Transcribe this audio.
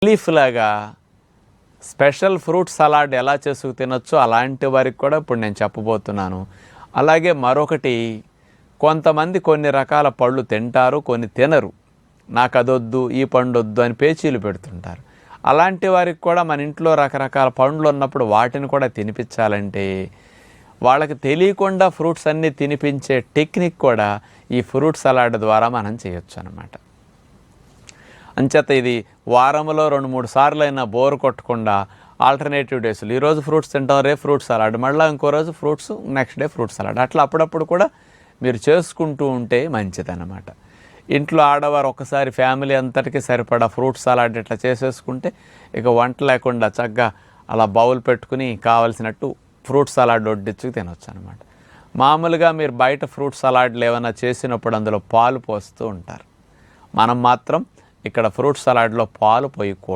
Relief లాగా special fruit salad ఎలా చేసుకు తినొచ్చో అలాంటి వారికి కూడా ఇప్పుడు నేను చెప్పబోతున్నాను. అలాగే మరొకటి, కొంతమంది కొన్ని రకాల పళ్ళు తింటారు, కొన్ని తినరు. నాకు అదొద్దు, ఈ పండు వద్దు అని పేచీలు పెడుతుంటారు. అలాంటి వారికి కూడా మన ఇంట్లో రకరకాల పండ్లు ఉన్నప్పుడు వాటిని కూడా తినిపించాలంటే వాళ్ళకి తెలియకుండా ఫ్రూట్స్ అన్నీ తినిపించే టెక్నిక్ కూడా ఈ ఫ్రూట్ సలాడ్ ద్వారా మనం చేయొచ్చు అన్నమాట. అంచేత ఇది వారంలో 2-3 సార్లు అయినా బోర్ కొట్టకుండా ఆల్టర్నేటివ్ డేస్లో ఈరోజు ఫ్రూట్స్ తింటాం, రేపు ఫ్రూట్ సలాడ్, మళ్ళీ ఇంకో రోజు fruits, next day fruit salad, అట్లా అప్పుడప్పుడు కూడా మీరు చేసుకుంటూ ఉంటే మంచిదన్నమాట. ఇంట్లో ఆడవారు ఒకసారి ఫ్యామిలీ అంతటికీ సరిపడా ఫ్రూట్ సలాడ్ ఇట్లా చేసేసుకుంటే ఇక వంట లేకుండా చక్కగా అలా బౌల్ పెట్టుకుని కావలసినట్టు ఫ్రూట్ సలాడ్ వడ్డించుకు తినొచ్చు అనమాట. మామూలుగా మీరు బయట ఫ్రూట్ సలాడ్లు ఏమైనా చేసినప్పుడు అందులో పాలు పోస్తూ ఉంటారు. మనం మాత్రం ఇక్కడ ఫ్రూట్ సలాడ్లో పాలు పోయకూడదు.